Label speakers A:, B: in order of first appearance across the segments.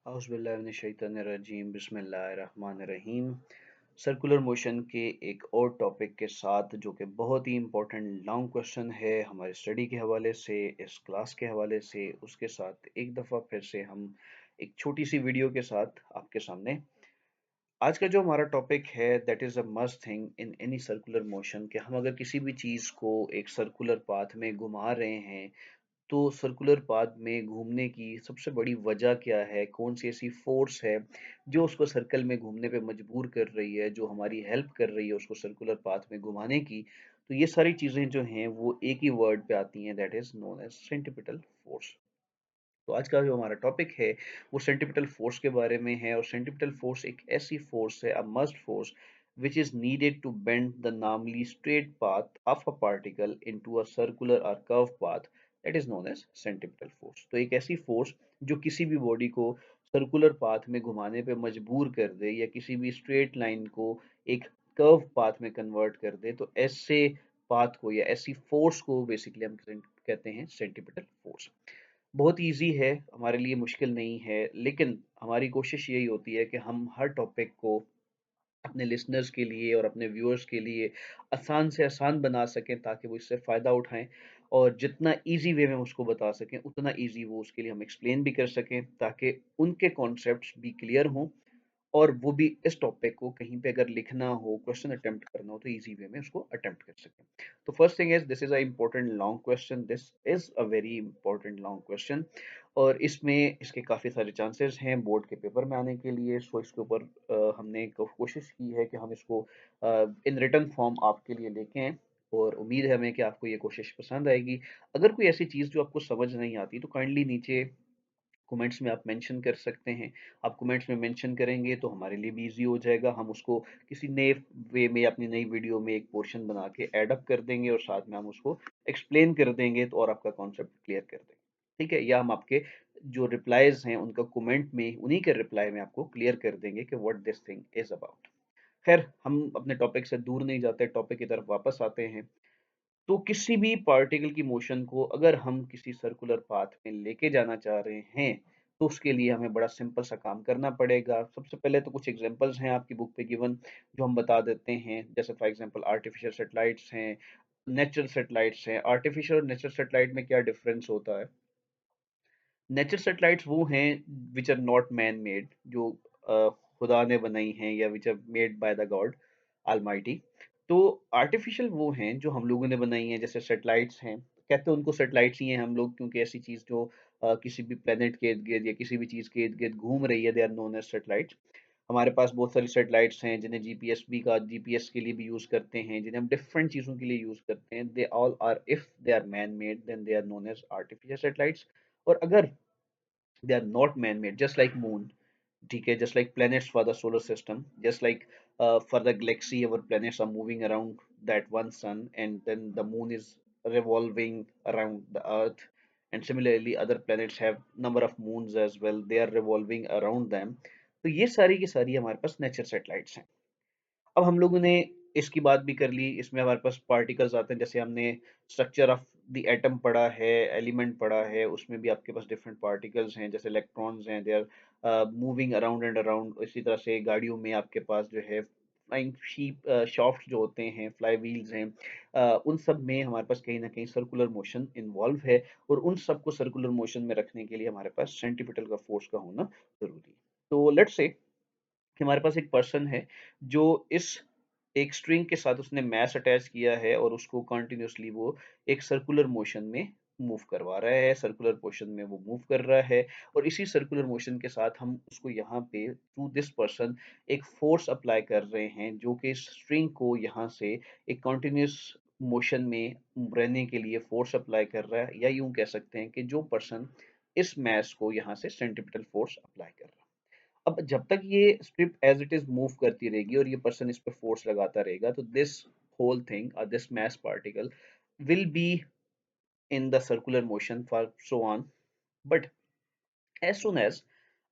A: औज़ुबिल्लाहिमिनश्शैतानिर्रजीम बिस्मिल्लाहिर्रहमानिर्रहीम। Circular motion के एक और टॉपिक के साथ जो कि बहुत ही इम्पोर्टेंट लॉन्ग क्वेश्चन है हमारे स्टडी के हवाले से, इस क्लास के हवाले से, उसके साथ एक दफ़ा फिर से हम एक छोटी सी वीडियो के साथ आपके सामने। आज का जो हमारा टॉपिक है that is a must thing in any circular motion कि हम अगर किसी भी चीज़ को एक सर्कुलर पाथ में घुमा रहे हैं तो सर्कुलर पाथ में घूमने की सबसे बड़ी वजह क्या है? कौन-सी ऐसी फ़ोर्स है जो उसको सर्कल में घूमने पे मजबूर कर रही है, जो हमारी हेल्प कर रही है उसको सर्कुलर पाथ में घुमाने की? तो ये सारी चीज़ें जो हैं वो एक ही वर्ड पे आती हैं that is known as centripetal force. तो आज का जो हमारा टॉपिक है वो सेंट्रीपिटल फोर्स के बारे में है और सेंट्रीपिटल फोर्स एक ऐसी फोर्स है, a must force which is needed to bend the normally straight path of a particle into a circular or curved path that is known as centripetal force। तो एक ऐसी फोर्स जो किसी भी body को सर्कुलर पाथ में घुमाने पे मजबूर कर दे या किसी भी स्ट्रेट लाइन को एक कर्व पाथ में कन्वर्ट कर दे, तो ऐसे पाथ को या ऐसी फोर्स को बेसिकली हम कहते हैं सेंट्रीपिटल फोर्स। बहुत ईज़ी है, हमारे लिए मुश्किल नहीं है, लेकिन हमारी कोशिश यही होती है कि हम हर टॉपिक को अपने लिसनर्स के लिए और अपने व्यूअर्स के लिए आसान से आसान बना सकें ताकि वो इससे फ़ायदा उठाएँ और जितना ईज़ी वे में हम उसको बता सकें, उतना ईज़ी वो उसके लिए हम एक्सप्लेन भी कर सकें ताकि उनके कॉन्सेप्ट्स भी क्लियर हों और वो भी इस टॉपिक को कहीं पे अगर लिखना हो, क्वेश्चन अटेम्प्ट करना हो तो ईज़ी वे में उसको अटेम्प्ट कर सकें। तो first thing is this is a important long question, this is a very important long question और इसमें इसके काफ़ी सारे चांसेस हैं बोर्ड के पेपर में आने के लिए। सो इसके ऊपर हमने कोशिश की है कि हम इसको इन रिटन फॉर्म आपके लिए लेके आएँ और उम्मीद है हमें कि आपको ये कोशिश पसंद आएगी। अगर कोई ऐसी चीज़ जो आपको समझ नहीं आती तो काइंडली नीचे कमेंट्स में आप मेंशन कर सकते हैं। आप कमेंट्स में मेंशन करेंगे तो हमारे लिए भी ईज़ी हो जाएगा। हम उसको किसी नए वे में अपनी नई वीडियो में एक पोर्शन बना के ऐड अप कर देंगे और साथ में हम उसको एक्सप्लेन कर देंगे तो और आपका कॉन्सेप्ट क्लियर कर देंगे। ठीक है? या हम आपके जो रिप्लाइज़ हैं उनका कमेंट में उन्हीं के रिप्लाई में आपको क्लियर कर देंगे कि what this thing is about. खैर हम अपने टॉपिक से दूर नहीं जाते, टॉपिक की तरफ वापस आते हैं। तो किसी भी पार्टिकल की मोशन को अगर हम किसी सर्कुलर पाथ में लेके जाना चाह रहे हैं, तो उसके लिए हमें बड़ा सिंपल सा काम करना पड़ेगा। सबसे पहले तो कुछ एग्ज़ाम्पल्स हैं आपकी बुक पे गिवन जो हम बता देते हैं। जैसे फॉर एग्ज़ाम्पल आर्टिफ़िशियल सैटेलाइट्स हैं, नेचुरल सैटेलाइट्स हैं। आर्टिफ़िशियल और नेचुरल सैटेलाइट में क्या डिफ़रेंस होता है? नेचुरल सैटेलाइट्स वो हैं which are not man made जो खुदा ने बनाई हैं या which are made by the God almighty. तो आर्टिफिशियल वो हैं जो हम लोगों ने बनाई हैं जैसे सैटेलाइट्स हैं। कहते हैं उनको सैटेलाइट्स ही हैं हम लोग क्योंकि ऐसी चीज़ जो किसी भी प्लेनेट के इर्द-गिर्द या किसी भी चीज़ के इर्द-गिर्द घूम रही है they are known as satellites. हमारे पास बहुत सारी सैटेलाइट्स हैं जिन्हें जीपीएस के लिए भी यूज़ करते हैं, जिन्हें हम डिफरेंट चीज़ों के लिए यूज़ करते हैं। They all are if they are man made then they are known as artificial satellites. और अगर they are not man-made, just like moon, ठीक है, just like planets for the solar system, just like for the galaxy, our planets are moving around that one sun, and then the moon is revolving around the earth, and similarly other planets have number of moons as well, they are revolving around them। तो ये सारी की सारी हमारे पास nature satellites हैं। अब हम लोगों ने इसकी बात भी कर ली, इसमें हमारे पास पार्टिकल्स आते हैं, जैसे हमने स्ट्रक्चर ऑफ द एटम पढ़ा है, एलिमेंट पढ़ा है, उसमें भी आपके पास डिफरेंट पार्टिकल्स हैं, जैसे इलेक्ट्रॉन्स हैं, they are moving around and around. इसी तरह से गाड़ियों में आपके पास जो है फ्लाइंग शीप शाफ्ट जो होते हैं, फ्लाई व्हील्स हैं, उन सब में हमारे पास कहीं ना कहीं सर्कुलर मोशन इन्वॉल्व है और उन सबको सर्कुलर मोशन में रखने के लिए हमारे पास सेंट्रीपिटल का फोर्स का होना जरूरी है। तो लेट्स से कि हमारे पास एक पर्सन है जो इस एक स्ट्रिंग के साथ उसने मैस अटैच किया है और उसको कंटिन्यूअसली वो एक सर्कुलर मोशन में मूव करवा रहा है, सर्कुलर मोशन में वो मूव कर रहा है और इसी सर्कुलर मोशन के साथ हम उसको यहाँ पे टू दिस पर्सन एक फोर्स अप्लाई कर रहे हैं जो कि इस स्ट्रिंग को यहाँ से एक कंटिन्यूअस मोशन में रहने के लिए फोर्स अप्लाई कर रहा है, या यूं कह सकते हैं कि जो पर्सन इस मैस को यहाँ से सेंट्रीपिटल फोर्स अप्लाई कर रहा है। अब जब तक ये strip as it is move करती रहेगी और ये पर्सन इस पे फोर्स लगाता रहेगा तो दिस होल थिंग और this mass particle will be in the circular motion for so on. But as soon as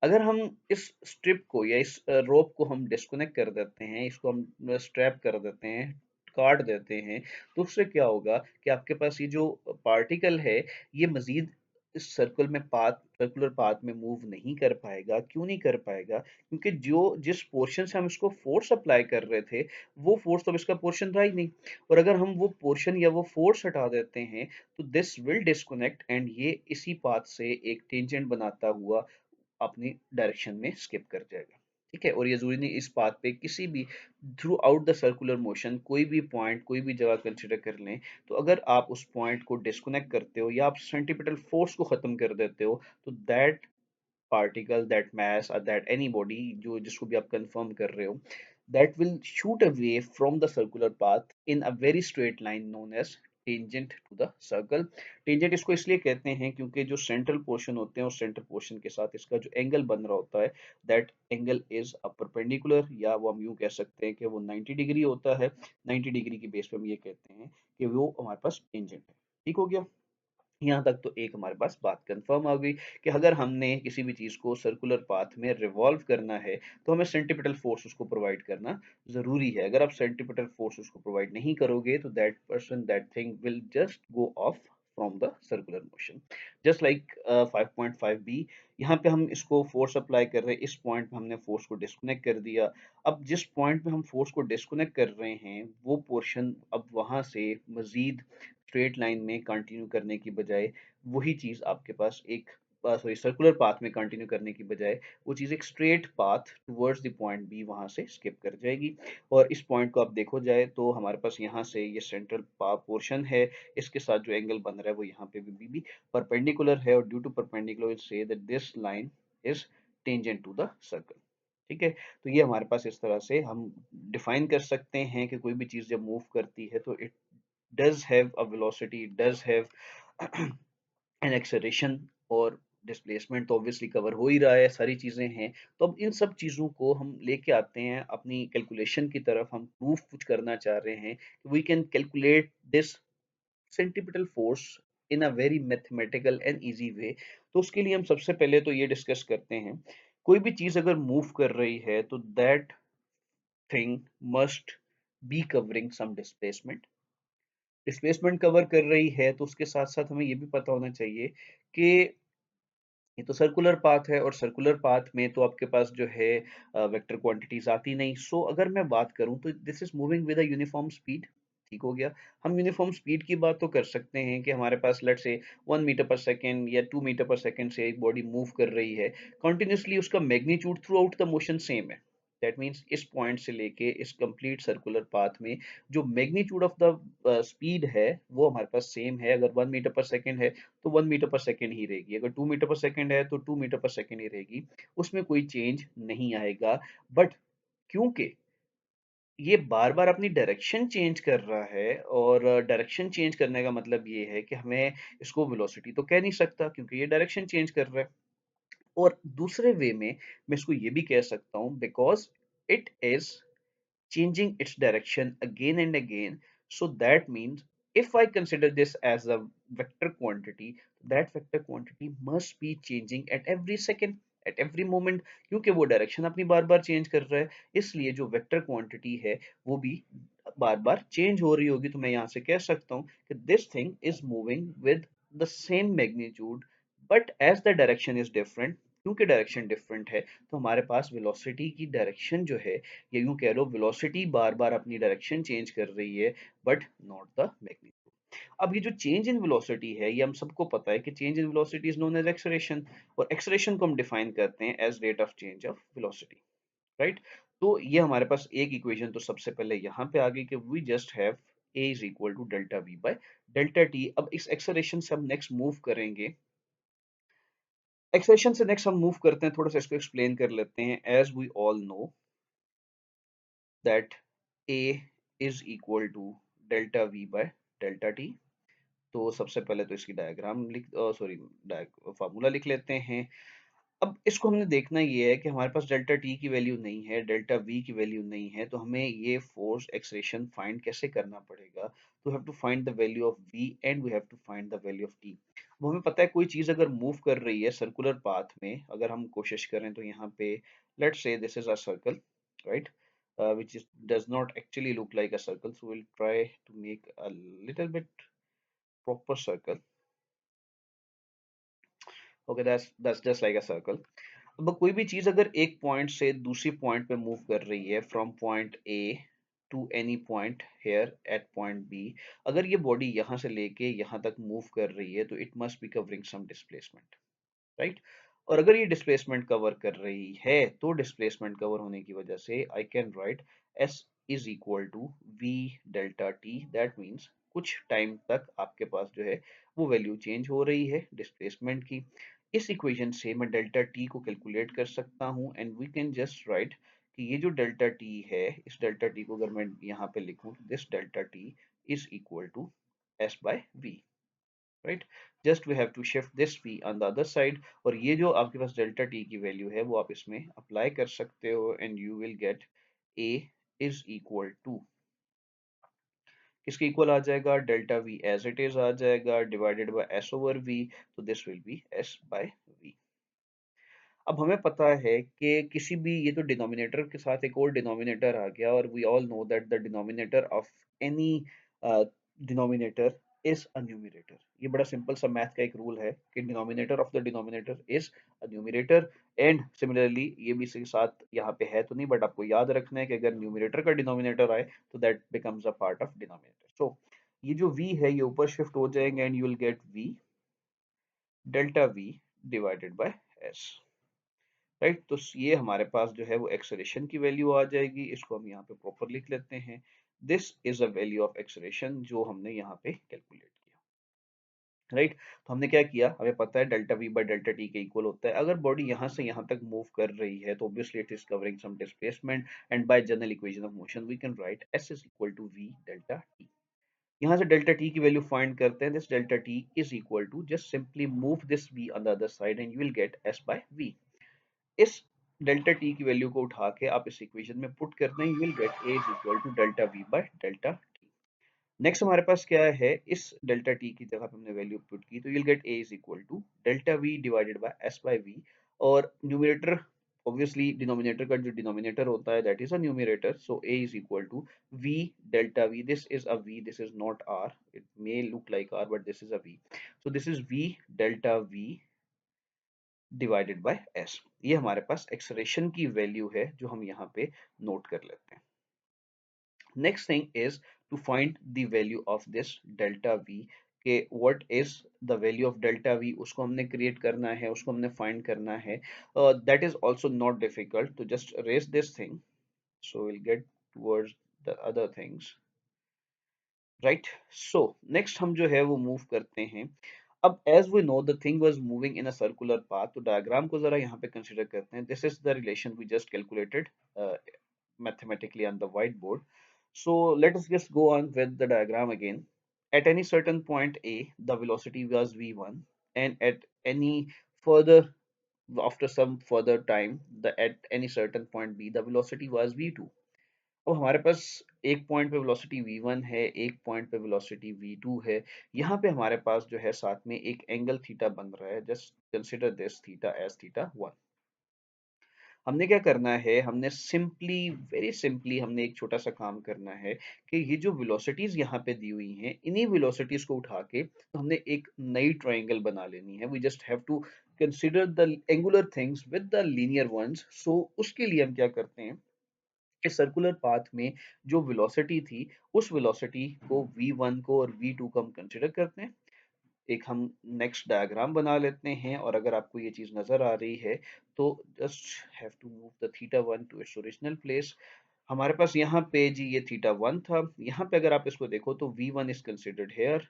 A: अगर हम इस स्ट्रिप को या इस रोप को हम डिस्कनेक्ट कर देते हैं, इसको हम स्ट्रैप कर देते हैं, काट देते हैं, तो उससे क्या होगा कि आपके पास ये जो पार्टिकल है ये मजीद इस सर्कुलर पाथ में मूव नहीं कर पाएगा। क्यों नहीं कर पाएगा? क्योंकि जो जिस पोर्शन से हम इसको फोर्स अप्लाई कर रहे थे, वो फोर्स तो अब इसका पोर्शन रहा ही नहीं। और अगर हम वो पोर्शन या वो फोर्स हटा देते हैं, तो दिस विल डिस्कनेक्ट एंड ये इसी पाथ से एक टेंजेंट बनाता हुआ अपनी डायरेक्शन में स्किप कर जाएगा। ठीक है, और ये जरूरी नहीं इस पाथ पे किसी भी through out the circular motion कोई भी पॉइंट कोई भी जगह कंसिडर कर लें, तो अगर आप उस पॉइंट को डिस्कनेक्ट करते हो या आप सेंट्रीपिटल फोर्स को खत्म कर देते हो, तो that particle, that mass or that any body जो जिसको भी आप कंफर्म कर रहे हो, that will shoot away from the circular path in a very straight line known as tangent to the circle. Tangent इसको इसलिए कहते हैं क्योंकि जो सेंट्रल पोर्शन होते हैं, उस सेंट्रल पोर्शन के साथ इसका जो एंगल बन रहा होता है, that angle is a perpendicular, या वो हम यूं कह सकते हैं कि वो 90 डिग्री होता है। 90 डिग्री की बेस पे हम ये कहते हैं कि वो हमारे पास टेंजेंट है। ठीक हो गया? यहाँ तक तो एक हमारे पास बात कंफर्म आ गई कि अगर हमने किसी भी चीज को सर्कुलर पाथ में रिवॉल्व करना है, तो हमें सेंट्रीपिटल फोर्स उसको प्रोवाइड करना जरूरी है। अगर आप सेंट्रीपिटल फोर्स उसको प्रोवाइड नहीं करोगे, तो that thing will just go of from the circular motion. Just like 5.5b, यहाँ पे हम इसको फोर्स अप्लाई कर रहे हैं, इस पॉइंट पे हमने फोर्स को डिस्कनेक्ट कर दिया। अब जिस पॉइंट पे हम फोर्स को डिस्कनेक्ट कर रहे हैं, वो पोर्शन अब वहां से मजीद स्ट्रेट लाइन में कंटिन्यू करने की बजाय, वही चीज आपके पास एक सॉरी सर्कुलर पाथ में कंटिन्यू करने की बजाय, वो चीज एक straight path towards the point B वहां से स्किप कर जाएगी। और इस पॉइंट को आप देखो जाए तो हमारे पास यहाँ से ये सेंट्रल पोर्शन है, इसके साथ जो एंगल बन रहा है वो यहाँ पे भी परपेंडिकुलर है, और ड्यू टू परपेंडिकुलर से that this line is tangent to the circle. ठीक है, तो ये हमारे पास इस तरह से हम डिफाइन कर सकते हैं कि कोई भी चीज जब मूव करती है, तो it does have a velocity, it does have an acceleration, और डिस्प्लेसमेंट तो ऑब्वियसली कवर हो ही रहा है, सारी चीजें हैं। तो अब इन सब चीजों को हम लेके आते हैं अपनी कैलकुलेशन की तरफ। हम प्रूफ कुछ करना चाह रहे हैं कि we can calculate this centripetal force in a very mathematical and easy way. तो उसके लिए हम सबसे पहले तो ये डिस्कस करते हैं, कोई भी चीज अगर मूव कर रही है, तो that thing must be covering some displacement. Displacement cover कर रही है, तो उसके साथ साथ हमें ये भी पता होना चाहिए कि ये तो सर्कुलर पाथ है, और सर्कुलर पाथ में तो आपके पास जो है वेक्टर क्वांटिटीज आती नहीं। सो अगर मैं बात करूं, तो this is moving with a uniform speed. ठीक हो गया? हम यूनिफॉर्म स्पीड की बात तो कर सकते हैं कि हमारे पास लेट्स से 1 मीटर पर सेकेंड या 2 मीटर पर सेकेंड से एक बॉडी मूव कर रही है कंटिन्यूसली, उसका magnitude through out the motion same है। दैट मीन्स इस पॉइंट से लेके इस कंप्लीट सर्कुलर पाथ में जो मैग्नीट्यूड ऑफ द स्पीड है, वो हमारे पास सेम है। अगर 1 मीटर पर सेकेंड है, तो 1 मीटर पर सेकेंड ही रहेगी। अगर 2 मीटर पर सेकेंड है, तो 2 मीटर पर सेकेंड ही रहेगी। उसमें कोई चेंज नहीं आएगा। बट क्योंकि ये बार बार अपनी डायरेक्शन चेंज कर रहा है, और डायरेक्शन चेंज करने का मतलब ये है कि हमें इसको वेलोसिटी तो कह नहीं सकता, क्योंकि ये डायरेक्शन चेंज कर रहा है। और दूसरे वे में मैं इसको ये भी कह सकता हूँ, because it is changing its direction again and again. So that means if I consider this as a vector quantity, that vector quantity must be changing at every second, at every moment, क्योंकि वो direction अपनी बार बार change कर रहा है, इसलिए जो vector quantity है वो भी बार बार चेंज हो रही होगी। तो मैं यहाँ से कह सकता हूँ कि this thing is moving with the same magnitude, but as the direction is different. क्योंकि डायरेक्शन डिफरेंट है, तो हमारे पास वेलोसिटी की डायरेक्शन जो है, या यूं कह लो वेलोसिटी बार बार अपनी डायरेक्शन चेंज कर रही है, बट नॉट द मैग्नीट्यूड। अब ये जो चेंज इन वेलोसिटी है, ये हम सबको पता है कि change in velocity is known as acceleration, और एक्सेलरेशन को हम डिफाइन करते हैं as rate of change of velocity. Right? तो ये हमारे पास एक इक्वेशन तो सबसे पहले यहाँ पे आ गई कि we just have a is equal to delta v by delta t. अब इस एक्सेलरेशन से हम नेक्स्ट मूव करेंगे, एक्सेलरेशन से नेक्स्ट हम मूव करते हैं, थोड़ा सा इसको एक्सप्लेन कर लेते हैं। As we all know that a is equal to delta v by delta t। तो सबसे पहले तो इसकी डायग्राम लिख सॉरी फार्मूला लिख लेते हैं। अब इसको हमने देखना ये है कि हमारे पास डेल्टा टी की वैल्यू नहीं है, डेल्टा वी की वैल्यू नहीं है, तो हमें ये फोर्स एक्सलेशन फाइंड कैसे करना पड़ेगा? तो have to find the value of v and we have to find the value of t. वो हमें पता है कोई चीज अगर मूव कर रही है सर्कुलर पाथ में, अगर हम कोशिश करें तो यहाँ पे let's say this is a circle, right, which is does not actually look like a circle, so we'll try to make a little bit proper circle. Okay, that's just like a circle. अब कोई भी चीज अगर एक point से दूसरी point पे move कर रही है, from point A to any point here at point B, अगर ये बॉडी यहाँ से लेके यहाँ तक मूव कर रही है तो it must be covering some displacement, right. और अगर ये डिस्प्लेसमेंट कवर कर रही है तो डिस्प्लेसमेंट कवर होने की वजह से I can write s is equal to v delta t. That means कुछ टाइम तक आपके पास जो है वो वैल्यू चेंज हो रही है डिस्प्लेसमेंट की। इस इक्वेशन से मैं डेल्टा टी को कैलकुलेट कर सकता हूँ and we can just write कि ये जो डेल्टा टी है, इस डेल्टा टी को अगर मैं यहाँ पे लिखूं तो this delta T is equal to S by V, right. Just we have to shift this p on the other side, और ये जो आपके पास डेल्टा t की वैल्यू है वो आप इसमें अप्लाई कर सकते हो and you will get a is equal to, किसके इक्वल आ जाएगा, delta v as it is आ जाएगा divided by s over v, तो this will B s by v। अब हमें पता है कि किसी भी, ये तो डिनोमिनेटर के साथ एक और डिनोमिनेटर आ गया, और we all know that the denominator of any denominator is a numerator. ये बड़ा सिंपल सा मैथ का एक रूल है कि denominator of the denominator is a numerator. And similarly ये भी इसके साथ यहाँ पे है तो नहीं, बट आपको याद रखना है कि अगर न्यूमरेटर का डिनोमिनेटर आए तो that becomes a part of denominator. So ये जो v है ये ऊपर शिफ्ट हो जाएंगे and you will get v delta v divided by s, right. तो ये हमारे पास जो है वो एक्सेलरेशन की वैल्यू आ जाएगी, इसको हम यहाँ पे प्रॉपर लिख लेते हैं। This is a value of acceleration जो हमने यहाँ पे कैलकुलेट किया, राइट। तो हमने क्या किया, हमें पता है delta we by delta T के इक्वल होता है। अगर बॉडी यहाँ से यहाँ तक मूव कर रही है तो obviously it is covering some displacement, and by general equation of motion we can write s is equal to v delta t. यहाँ से डेल्टा टी की वैल्यू फाइंड करते हैं, this delta T is equal to, just simply move this v on the other side and you will get s by v. इस delta t की value को उठा के आप इस इक्वेशन में पुट कर दें, you will get a is equal to delta v by delta t. Next हमारे पास क्या है, इस डेल्टा टी की जगह पे हमने वैल्यू पुट की तो you will get a is equal to delta v divided by s by v. और न्यूमरेटर, ऑब्वियसली डिनोमिनेटर का जो डिनोमिनेटर होता है that is a numerator, so a is equal to v delta v, this is a v, this is not r, it may look like r but this is a v, so this is v delta v divided by s. ये हमारे पास acceleration की value है जो हम यहाँ पे note कर लेते हैं। Next thing is to find the value of this delta V, के what is the value of delta V, उसको हमने क्रिएट करना है, उसको हमने फाइंड करना है। That is also not difficult, तो just raise this thing, so will get towards the other things, right. So next हम जो है वो मूव करते हैं। अब as we know the thing was moving in a circular path, तो diagram को जरा यहाँ पे कंसीडर करते हैं। This is the relation we just calculated mathematically on the whiteboard. So let us just go on with the diagram again. At any certain point A, the velocity was v1, and at any further, after some further time, the at any certain point B, the velocity was v2। अब हमारे पास एक point पे velocity v1 है, एक point पे velocity v2 है। यहाँ पे हमारे पास जो है साथ में एक एंगल थीटा बन रहा है, just consider this theta as theta 1। हमने क्या करना है, हमने सिंपली, वेरी सिंपली हमने एक छोटा सा काम करना है कि ये जो वेलोसिटीज यहाँ पे दी हुई हैं, इन्हीं वेलोसिटीज को उठा के तो हमने एक नई ट्रायंगल बना लेनी है। We just have to consider the angular things with the linear ones. So उसके लिए हम क्या करते हैं, इस सर्कुलर पाथ में जो वेलोसिटी थी, उस वेलोसिटी को v1 को और v2 को हम कंसिडर करते हैं। एक हम नेक्स्ट डायग्राम बना लेते हैं, और अगर आपको ये चीज नजर आ रही है तो just have to move the theta 1 to its original place. हमारे पास यहाँ पे जी ये थीटा 1 था, यहाँ पे अगर आप इसको देखो तो v1 इज कंसिडर्ड हेयर,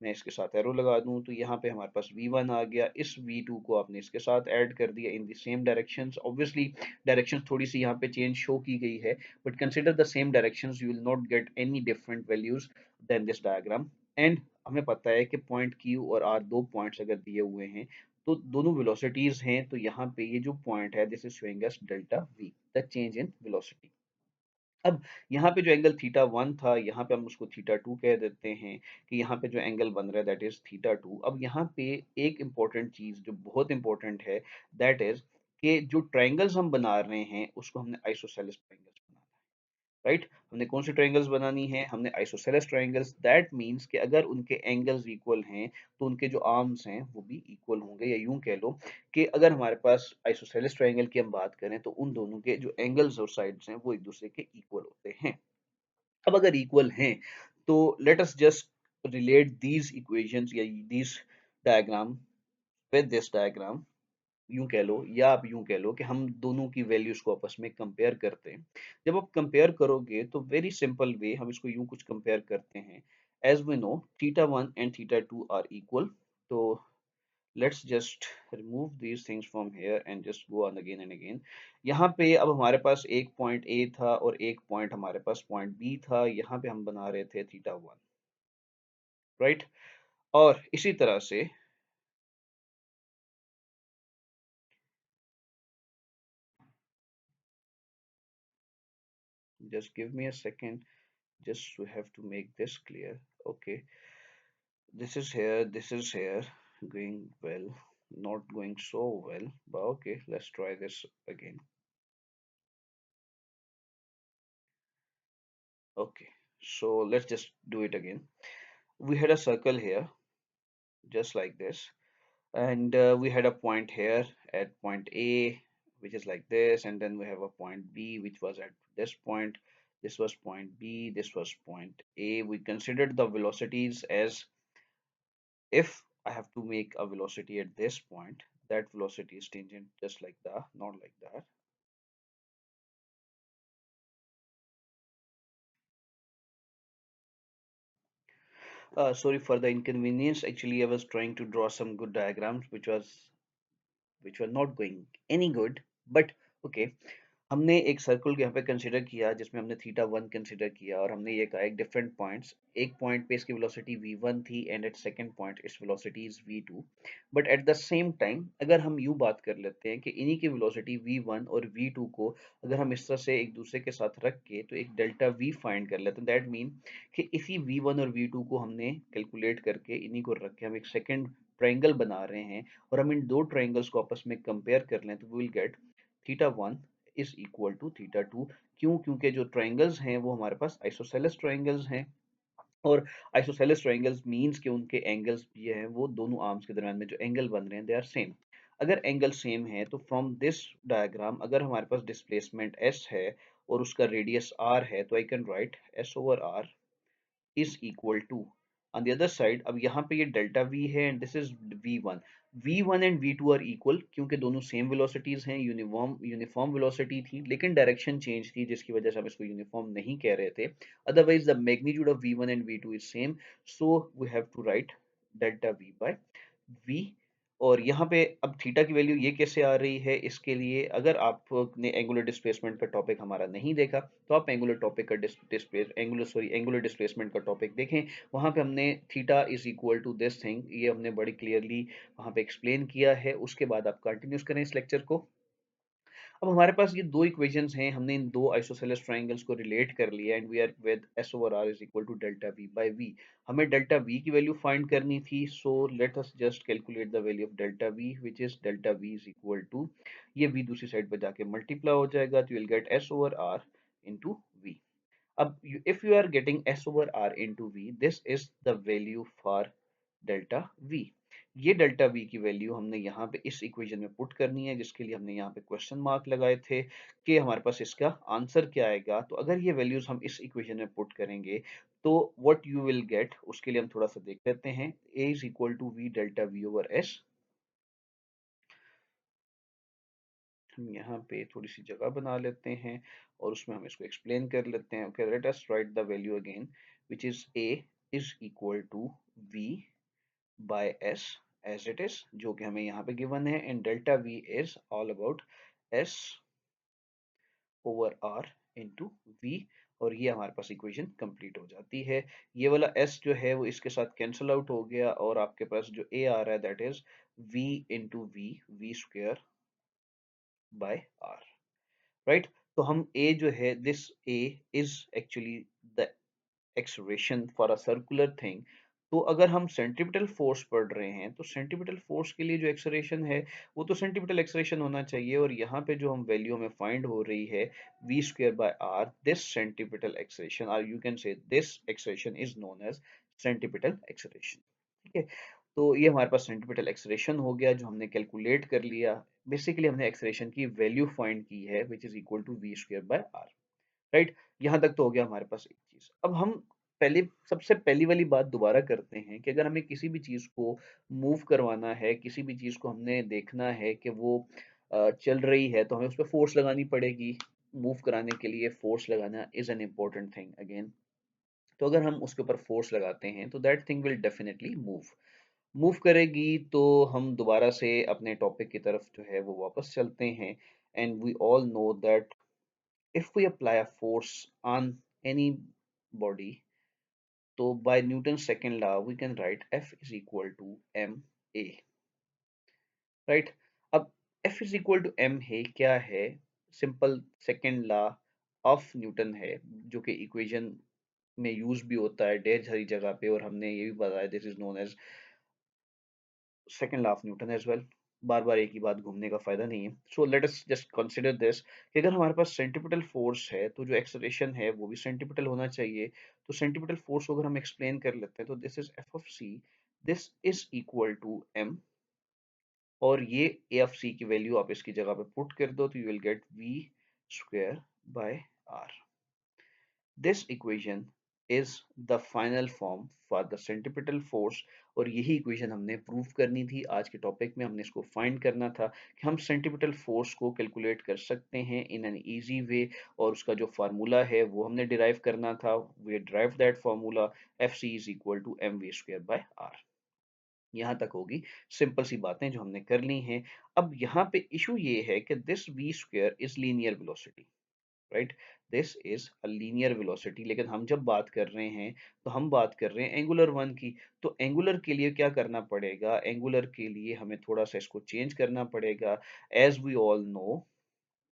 A: मैं इसके साथ एरो लगा दूं तो यहाँ पे हमारे पास v1 आ गया, इस v2 को आपने इसके साथ ऐड कर दिया in the same directions. Obviously directions थोड़ी सी यहाँ पे चेंज शो की गई है, but consider the same directions, you will not get any different values than this diagram. And हमें पता है कि पॉइंट Q और R दो पॉइंट्स अगर दिए हुए हैं तो दोनों वेलोसिटीज हैं, तो यहाँ पे ये जो पॉइंट है this is showing us delta v, the change in velocity. अब यहाँ पे जो एंगल थीटा 1 था, यहाँ पे हम उसको थीटा 2 कह देते हैं, कि यहाँ पे जो एंगल बन रहा है दैट इज थीटा 2। अब यहाँ पे एक इंपॉर्टेंट चीज जो बहुत इंपॉर्टेंट है, दैट इज कि जो ट्रायंगल्स हम बना रहे हैं उसको हमने आइसोसेलेस ट्रायंगल्स बनाना है। राइट। हमने कौन सी ट्रायंगल्स बनानी है, हमने आइसोसेलेस ट्रायंगल्स। दैट मीन्स कि अगर उनके एंगल्स इक्वल हैं तो उनके जो आर्म्स हैं वो भी इक्वल होंगे, या यूं कह लो कि अगर हमारे पास आइसोसेलेस ट्रायंगल की हम बात करें तो उन दोनों के जो एंगल्स और साइड्स हैं वो एक दूसरे के इक्वल होते हैं। अब अगर इक्वल हैं तो let us just relate these equations या these diagram with this diagram. यूं कह लो या आप यूं कह लो कि हम दोनों की वैल्यूज को आपस में कंपेयर करते हैं। जब आप कंपेयर करोगे तो वेरी सिंपल वे हम इसको यूं कुछ कंपेयर करते हैं। As we know theta one and theta two are equal. तो let's just remove these things from here and just go on again and again. यहाँ पे अब हमारे पास एक पॉइंट ए था और एक पॉइंट हमारे पास पॉइंट बी था, यहाँ पे हम बना रहे थे थीटा वन, राइट। और इसी तरह से just give me a second, just we have to make this clear. Okay, this is here, this is here, going well, not going so well, but okay, let's try this again. Okay, so let's just do it again. We had a circle here just like this, and we had a point here at point A which is like this, and then we have a point B which was at this point. This was point B, this was point A. We considered the velocities as, if I have to make a velocity at this point, that velocity is tangent just like that, not like that. Sorry for the inconvenience. Actually, I was trying to draw some good diagrams, which were not going any good. But okay, हमने एक circle को यहाँ पे consider किया जिसमें हमने theta one consider किया, और हमने ये कहा एक डिफरेंट पॉइंट्स, एक पॉइंट पे इसकी वेलोसिटी v1 थी and at second point its velocity is v2। But at the same time अगर हम यूं बात कर लेते हैं कि इन्हीं की वेलोसिटी v1 और v2 को अगर हम इस तरह से एक दूसरे के साथ रख के तो एक डेल्टा v फाइंड कर लेते हैं, दैट मीन कि इसी v1 और v2 को हमने कैलकुलेट करके इन्हीं को रख के हम एक सेकेंड ट्रायंगल बना रहे हैं, और हम इन दो ट्रायंगल्स को आपस में कंपेयर कर लें तो we will get theta one is equal to theta two. क्यों? क्योंकि जो ट्रायंगल्स हैं वो हमारे पास आइसोसेलेस ट्रायंगल्स हैं, और आइसोसेलेस ट्रायंगल्स मींस के उनके एंगल्स ये हैं, वो दोनों आर्म्स के दरमियान में जो एंगल बन रहे हैं दे आर सेम। अगर एंगल सेम है तो फ्रॉम दिस डायग्राम अगर हमारे पास डिस्प्लेसमेंट s है और उसका रेडियस r है तो आई can right s over r is equal to, on the other side अब यहाँ पे ये डेल्टा v है and this is v1। v1 and v2 are equal क्योंकि दोनों सेम वेलोसिटीज हैं, यूनिफॉर्म यूनिफॉर्म वेलोसिटी थी, लेकिन डायरेक्शन चेंज थी जिसकी वजह से हम इसको यूनिफॉर्म नहीं कह रहे थे। Otherwise the magnitude of v1 and v2 is same, so we have to write delta v by v। और यहाँ पे अब थीटा की वैल्यू ये कैसे आ रही है, इसके लिए अगर आपने एंगुलर डिस्प्लेसमेंट का टॉपिक हमारा नहीं देखा तो आप एंगुलर टॉपिक का एंगुलर डिस्प्लेसमेंट का टॉपिक देखें। वहाँ पे हमने theta is equal to this thing, ये हमने बड़ी क्लियरली वहाँ पे एक्सप्लेन किया है। उसके बाद आप कंटिन्यूस करें इस लेक्चर को। अब हमारे पास ये दो इक्वेशंस हैं, हमने इन दो आइसोसेलेस ट्रायंगल्स को रिलेट कर लिया and we are with s over r is equal to delta v by v। हमें डेल्टा v की वैल्यू फाइंड करनी थी, so let us just calculate the value of delta v which is delta v is equal to, ये v दूसरी side पे जाके multiply हो जाएगा तो you will get s over r into v। अब if you are getting s over r into v, this is the value for delta v। ये delta v की वैल्यू हमने यहाँ पे इस इक्वेशन में पुट करनी है, जिसके लिए हमने यहाँ पे क्वेश्चन मार्क लगाए थे कि हमारे पास इसका आंसर क्या आएगा। तो अगर ये वैल्यूज हम इस इक्वेशन में पुट करेंगे तो व्हाट यू विल गेट, उसके लिए हम थोड़ा सा देख लेते हैं। a is equal to v delta v over s। हम यहाँ पे थोड़ी सी जगह बना लेते हैं और उसमें हम इसको एक्सप्लेन कर लेते हैं। Okay, let us write the value again which is a is equal to v by s as it is, जो कि हमें यहाँ पे गिवन है, and delta v is all about s over r into v। और ये हमारे पास equation complete हो जाती है। ये वाला s जो है वो इसके साथ कैंसल आउट हो गया और आपके पास जो a आ रहा है that is v into v square by r, right. तो हम a जो है this a is actually the expression for a circular thing. तो अगर हम सेंट्रीपिटल फोर्स पढ़ रहे हैं तो सेंट्रीपिटल फोर्स के लिए जो एक्सेलरेशन है वो तो सेंट्रीपिटल एक्सेलरेशन होना चाहिए, और यहाँ पे जो हम वैल्यू हमें फाइंड हो रही है V square by R, this centripetal acceleration, और you can say this acceleration is known as centripetal acceleration. ठीक है, तो ये हमारे पास सेंट्रीपिटल एक्सेलरेशन हो गया जो हमने कैलकुलेट कर लिया। बेसिकली हमने एक्सेलरेशन की वैल्यू फाइंड की है which is equal to V square by R. Right, यहाँ तक तो हो गया हमारे पास एक चीज। अब हम पहले सबसे पहली वाली बात दोबारा करते हैं कि अगर हमें किसी भी चीज को मूव करवाना है, किसी भी चीज को हमने देखना है कि वो चल रही है, तो हमें उस पर फोर्स लगानी पड़ेगी। मूव कराने के लिए फोर्स लगाना is an important thing again. तो अगर हम उसके ऊपर फोर्स लगाते हैं तो that thing will definitely move. Move करेगी तो हम दोबारा से अपने टॉपिक की तरफ जो है वो वापस चलते हैं। And we all know that if we apply a force on any body, तो by Newton's second law we can write F is equal to ma, right? अब F is equal to m है क्या है? Simple second law of Newton है, जो कि equation में use भी होता है ढेर सारी जगह पे, और हमने ये भी बताया this is known as second law of Newton as well. बार बार एक ही बात घूमने का फायदा नहीं है। So let us just consider this कि अगर हमारे पास सेंट्रीपिटल फोर्स है तो जो एक्सेलरेशन है वो भी सेंट्रीपिटल होना चाहिए। तो सेंट्रीपिटल फोर्स को अगर हम एक्सप्लेन कर लेते हैं तो this is F of C, this is equal to M, और ये ए ऑफ सी की वैल्यू आप इसकी जगह पे पुट कर दो तो you will get V square by R. This equation is the final form for the centripetal force, और यही इक्वेशन हमने प्रूव करनी थी आज के टॉपिक में। हमने इसको फाइंड करना था कि हम सेंट्रीपिटल फोर्स को कैलकुलेट कर सकते हैं इन एन इजी वे, और उसका जो फार्मूला है वो हमने डिराइव करना था। We derive that formula F C is equal to M V square by R. यहाँ तक होगी सिंपल सी बातें जो हमने कर ली हैं। अब यहाँ पे इशू ये है कि this V square is linear velocity, right? This is a linear velocity, लेकिन हम जब बात कर रहे हैं तो हम बात कर रहे हैं एंगुलर वन की। तो एंगुलर के लिए क्या करना पड़ेगा? एंगुलर के लिए हमें थोड़ा सा इसको चेंज करना पड़ेगा। As we all know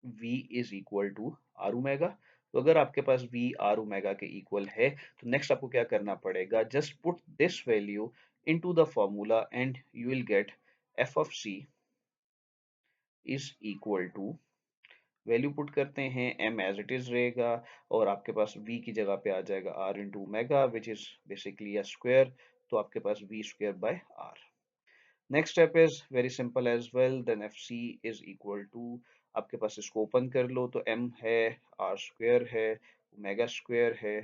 A: v is equal to R omega. तो अगर आपके पास v आर ओमेगा के इक्वल है तो नेक्स्ट आपको क्या करना पड़ेगा? Just put this value into the formula and you will get f of c is equal to, value put करते हैं m एज इट इज रहेगा, और आपके पास v की जगह पे आ जाएगा r into omega which is basically a square. तो आपके पास v square by r। Next step is very simple as well, then F C is equal to, आपके पास इसको ओपन कर लो तो m है, r स्क्वायर है, ओमेगा स्क्वायर है,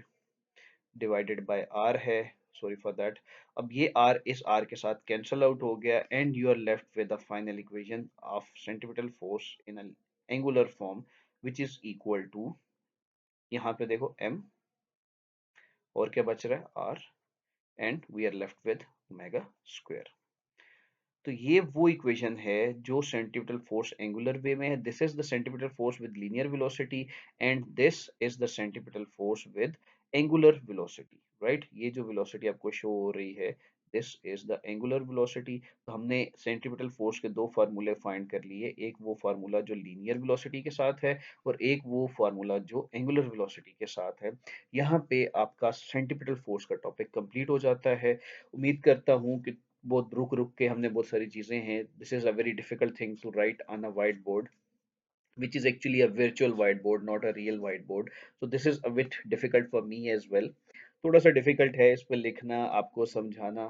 A: डिवाइडेड बाय r है, सॉरी फॉर दैट। अब ये r इस r के साथ कैंसल आउट हो गया and you are left with the final equation of centripetal force in an angular form which is equal to, यहाँ पे देखो m, और क्या बच रहा है r, and we are left with omega square. तो ये वो इक्वेशन है जो सेंट्रीपिटल फोर्स एंगुलर वे में है। This is the centripetal force with linear velocity and this is the centripetal force with angular velocity, right? ये जो वेलोसिटी आपको शो हो रही है this is the angular velocity. तो हमने सेंट्रीपिटल फोर्स के दो फार्मूले फाइंड कर लिए, एक वो फार्मूला जो लीनियर वेलोसिटी के साथ है और एक वो फार्मूला जो एंगुलर वेलोसिटी के साथ है। यहाँ पे आपका सेंट्रीपिटल फोर्स का टॉपिक कंप्लीट हो जाता है। उम्मीद करता हूँ कि बहुत रुक रुक के हमने बहुत सारी चीजें हैं। This is a very difficult thing to write on a white board which is actually a virtual whiteboard, not a real whiteboard. So this is a bit difficult for me as well. थोड़ा सा difficult है इस पर लिखना, आपको समझाना।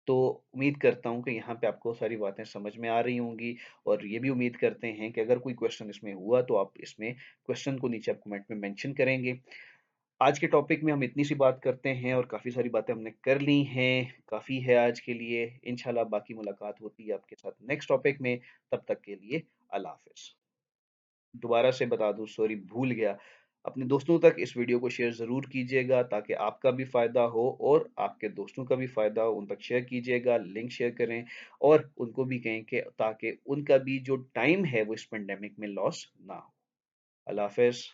A: तो उम्मीद करता हूँ कि यहाँ पे आपको सारी बातें समझ में आ रही होंगी, और ये भी उम्मीद करते हैं कि अगर कोई क्वेश्चन इसमें हुआ तो आप इसमें क्वेश्चन को नीचे आप कमेंट में मेंशन करेंगे। आज के टॉपिक में हम इतनी सी बात करते हैं, और काफ़ी सारी बातें हमने कर ली हैं, काफ़ी है आज के लिए। इंशाल्लाह बाकी मुलाकात होती है आपके साथ नेक्स्ट टॉपिक में। तब तक के लिए अल्लाह हाफिज़। दोबारा से बता दूं, सॉरी भूल गया, अपने दोस्तों तक इस वीडियो को शेयर ज़रूर कीजिएगा ताकि आपका भी फ़ायदा हो और आपके दोस्तों का भी फ़ायदा हो। उन तक शेयर कीजिएगा, लिंक शेयर करें, और उनको भी कहें कि ताकि उनका भी जो टाइम है वो इस पेंडेमिक में लॉस ना हो। अल्लाह हाफिज़।